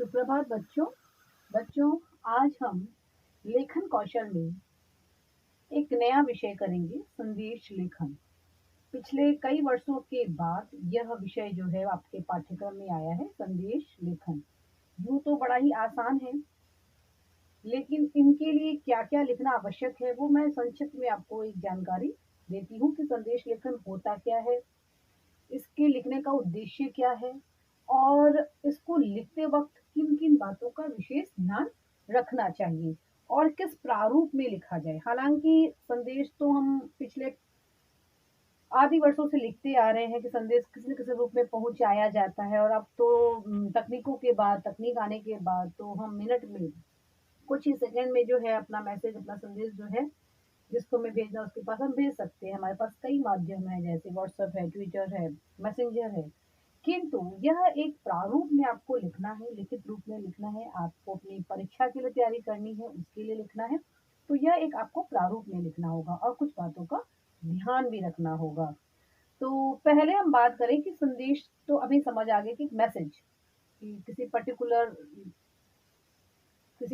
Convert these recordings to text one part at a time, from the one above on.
सुप्रभात बच्चों। बच्चों, आज हम लेखन कौशल में एक नया विषय करेंगे, संदेश लेखन। पिछले कई वर्षों के बाद यह विषय जो है आपके पाठ्यक्रम में आया है, संदेश लेखन। यूँ तो बड़ा ही आसान है, लेकिन इनके लिए क्या-क्या लिखना आवश्यक है वो मैं संक्षिप्त में आपको एक जानकारी देती हूँ कि संदेश लेखन होता क्या है, इसके लिखने का उद्देश्य क्या है और इसको लिखते वक्त किन-किन बातों का विशेष ध्यान रखना चाहिए और किस प्रारूप में लिखा जाए। हालाँकि संदेश तो हम पिछले आदि वर्षों से लिखते आ रहे हैं कि संदेश किसी न किसी रूप में पहुँचाया जाता है और अब तो तकनीक आने के बाद तो हम मिनट में, कुछ ही सेकंड में जो है अपना मैसेज, अपना संदेश जो है जिसको हमें भेजना है उसके पास हम भेज सकते हैं। हमारे पास कई माध्यम हैं जैसे व्हाट्सएप है, ट्विटर है, मैसेंजर है। किंतु यह एक प्रारूप में आपको लिखना है, लिखित रूप में लिखना है, आपको अपनी परीक्षा के लिए तैयारी करनी है, उसके लिए लिखना है। तो यह एक आपको प्रारूप में लिखना होगा और कुछ बातों का ध्यान भी रखना होगा। तो पहले हम बात करें कि संदेश तो अभी समझ आ गया कि मैसेज, कि किसी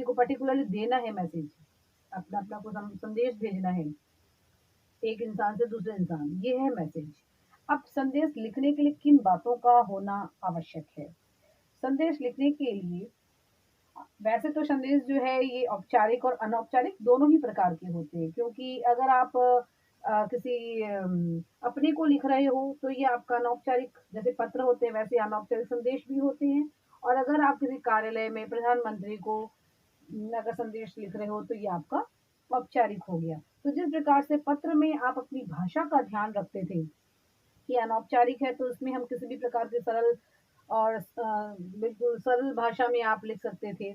को पर्टिकुलरली देना है मैसेज, अपना को संदेश भेजना है एक इंसान से दूसरे इंसान, ये है मैसेज। अब संदेश लिखने के लिए किन बातों का होना आवश्यक है? संदेश लिखने के लिए वैसे तो संदेश जो है ये औपचारिक और अनौपचारिक दोनों ही प्रकार के होते हैं, क्योंकि अगर आप किसी अपने को लिख रहे हो तो ये आपका अनौपचारिक, जैसे पत्र होते हैं वैसे अनौपचारिक संदेश भी होते हैं। और अगर आप किसी कार्यालय में प्रधानमंत्री को अगर संदेश लिख रहे हो तो ये आपका औपचारिक हो गया। तो जिस प्रकार से पत्र में आप अपनी भाषा का ध्यान रखते थे कि अनौपचारिक है तो उसमें हम किसी भी प्रकार के सरल और बिल्कुल सरल भाषा में आप लिख सकते थे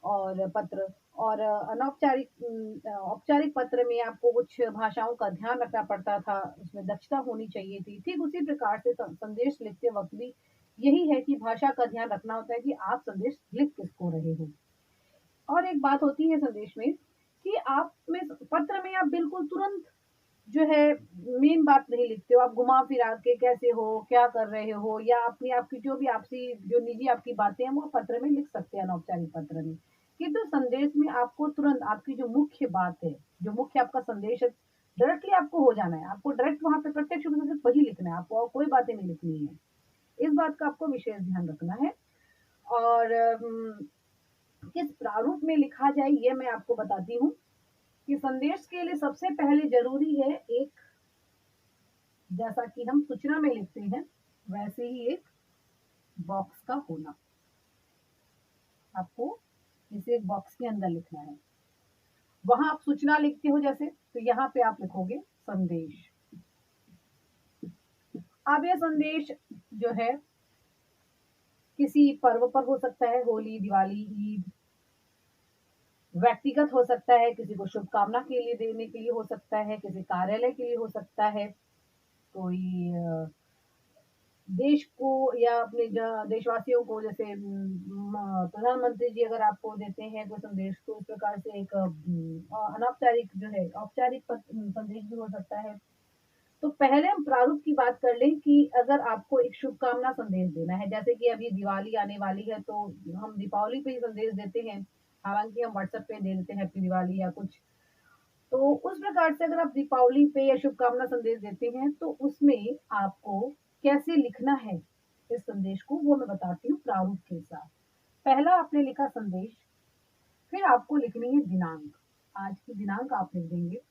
और पत्र, और औपचारिक पत्र में आपको कुछ भाषाओं का ध्यान रखना पड़ता था, उसमें दक्षता होनी चाहिए थी। ठीक उसी प्रकार से संदेश लिखते वक्त भी यही है कि भाषा का ध्यान रखना होता है कि आप संदेश लिख किसको रहे हो। और एक बात होती है संदेश में कि आप में पत्र में आप बिल्कुल तुरंत जो है मेन बात नहीं लिखते हो, आप घुमा-फिरा के कैसे हो, क्या कर रहे हो, या अपनी आपकी जो भी आपसी जो निजी आपकी बातें हैं, वो पत्र में लिख सकते हैं अनौपचारिक पत्र में। किंतु संदेश में आपको तुरंत आपकी जो मुख्य बात है, जो मुख्य आपका संदेश है, डायरेक्टली आपको हो जाना है। आपको डायरेक्ट वहाँ पे प्रत्यक्ष रूप से सिर्फ वही लिखना है, आपको और कोई बातें नहीं लिखनी है। इस बात का आपको विशेष ध्यान रखना है। और किस प्रारूप में लिखा जाए, ये मैं आपको बताती हूँ कि संदेश के लिए सबसे पहले ज़रूरी है एक, जैसा कि हम सूचना में लिखते हैं, वैसे ही एक बॉक्स का होना। आपको इसे एक बॉक्स के अंदर लिखना है। वहाँ आप सूचना लिखते हो जैसे, तो यहाँ पे आप लिखोगे संदेश। अब यह संदेश जो है किसी पर्व पर हो सकता है, होली, दिवाली, ईद, व्यक्तिगत हो सकता है, किसी को शुभकामना के लिए देने के लिए हो सकता है, किसी कार्यालय के लिए हो सकता है, कोई देश को या अपने देशवासियों को, जैसे प्रधानमंत्री जी अगर आपको देते हैं कोई संदेश, तो इस प्रकार से एक अनौपचारिक जो है औपचारिक संदेश भी हो सकता है। तो पहले हम प्रारूप की बात कर लें कि अगर आपको एक शुभकामना संदेश देना है, जैसे कि अभी दिवाली आने वाली है तो हम दीपावली पे ही संदेश देते हैं, हालांकि हम व्हाट्सएप पे दे देते हैं हैप्पी दिवाली या कुछ। तो उस प्रकार से अगर आप दीपावली पे या शुभकामना संदेश देते हैं तो उसमें आपको कैसे लिखना है इस संदेश को, वो मैं बताती हूँ प्रारूप के साथ। पहला आपने लिखा संदेश, फिर आपको लिखनी है दिनांक। आज की दिनांक आप लिख देंगे।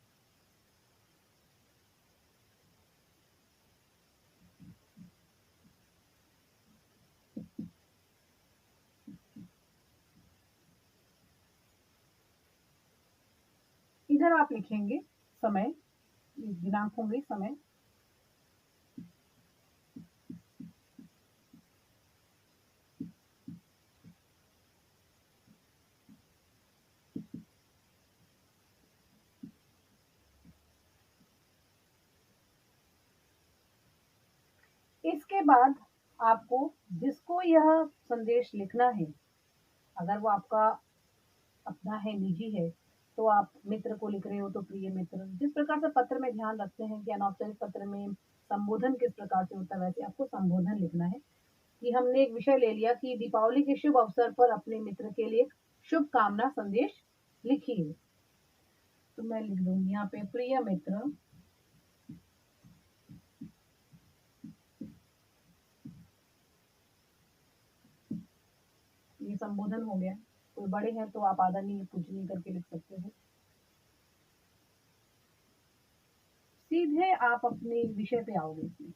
इधर आप लिखेंगे समय, दिनांक होंगे समय। इसके बाद आपको जिसको यह संदेश लिखना है, अगर वो आपका अपना है, निजी है, तो आप मित्र को लिख रहे हो तो प्रिय मित्र। जिस प्रकार से पत्र में ध्यान रखते हैं कि अनौपचारिक पत्र में संबोधन किस प्रकार से होता है, वैसे आपको संबोधन लिखना है। कि हमने एक विषय ले लिया कि दीपावली के शुभ अवसर पर अपने मित्र के लिए एक शुभकामना संदेश लिखिए। तो मैं लिख दूंगी यहाँ पे, प्रिय मित्र, ये संबोधन हो गया। कोई बड़े हैं तो आप आदरणीय पूजनीय करके लिख सकते हो। सीधे आप अपने विषय पे आओगे इसमें।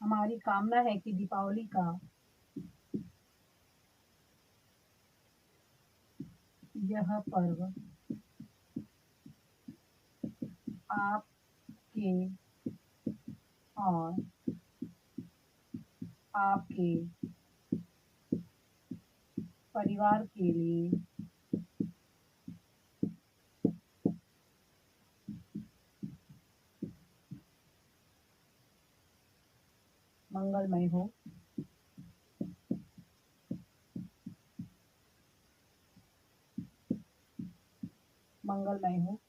हमारी कामना है कि दीपावली का यह पर्व आपके और आपके परिवार के लिए मंगलमय हो। मंगलमय हो।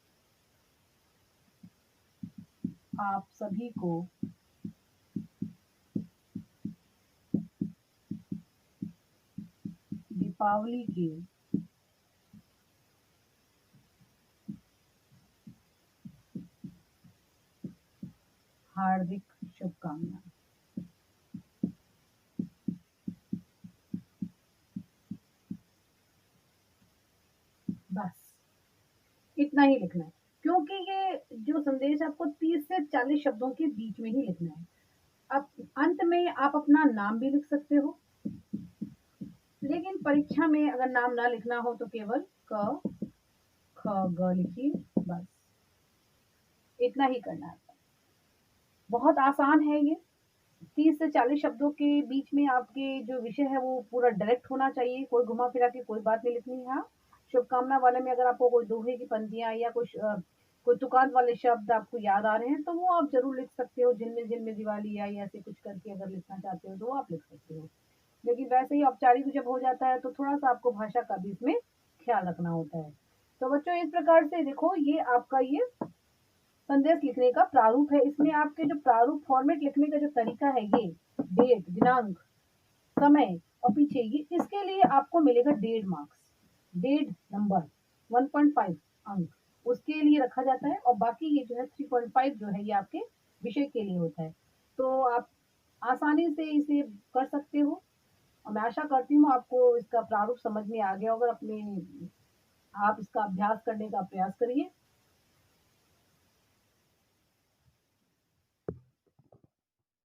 आप सभी को दीपावली की हार्दिक शुभकामनाएं। बस इतना ही लिखना है, क्योंकि ये जो संदेश आपको 30 से 40 शब्दों के बीच में ही लिखना है। अब अंत में आप अपना नाम भी लिख सकते हो, लेकिन परीक्षा में अगर नाम ना लिखना हो तो केवल क ख ग लिखिए, बस इतना ही करना है। बहुत आसान है ये। 30 से 40 शब्दों के बीच में आपके जो विषय है वो पूरा डायरेक्ट होना चाहिए, कोई घुमा फिरा के कोई बात नहीं लिखनी है। हाँ, शुभकामना वाले में अगर आपको कोई दोहे की पंक्तियां या कुछ कोई तुकांत वाले शब्द आपको याद आ रहे हैं तो वो आप जरूर लिख सकते हो। जिनमें जिनमें दिवाली आई ऐसे कुछ करके अगर लिखना चाहते हो तो आप लिख सकते हो। लेकिन वैसे ही औपचारिक जब हो जाता है तो थोड़ा सा आपको भाषा का भी इसमें ख्याल रखना होता है। तो बच्चों इस प्रकार से देखो, ये आपका ये संदेश लिखने का प्रारूप है। इसमें आपके जो प्रारूप फॉर्मेट लिखने का जो तरीका है, ये डेट, दिनांक, समय और पीछे ये, इसके लिए आपको मिलेगा 1.5 मार्क्स। 1.5 नंबर 1.5 अंक उसके लिए रखा जाता है, और बाकी ये जो है 3.5 जो है ये आपके विषय के लिए होता है। तो आप आसानी से इसे कर सकते हो, और मैं आशा करती हूँ आपको इसका प्रारूप समझ में आ गया होगा। अपने आप इसका अभ्यास करने का प्रयास करिए।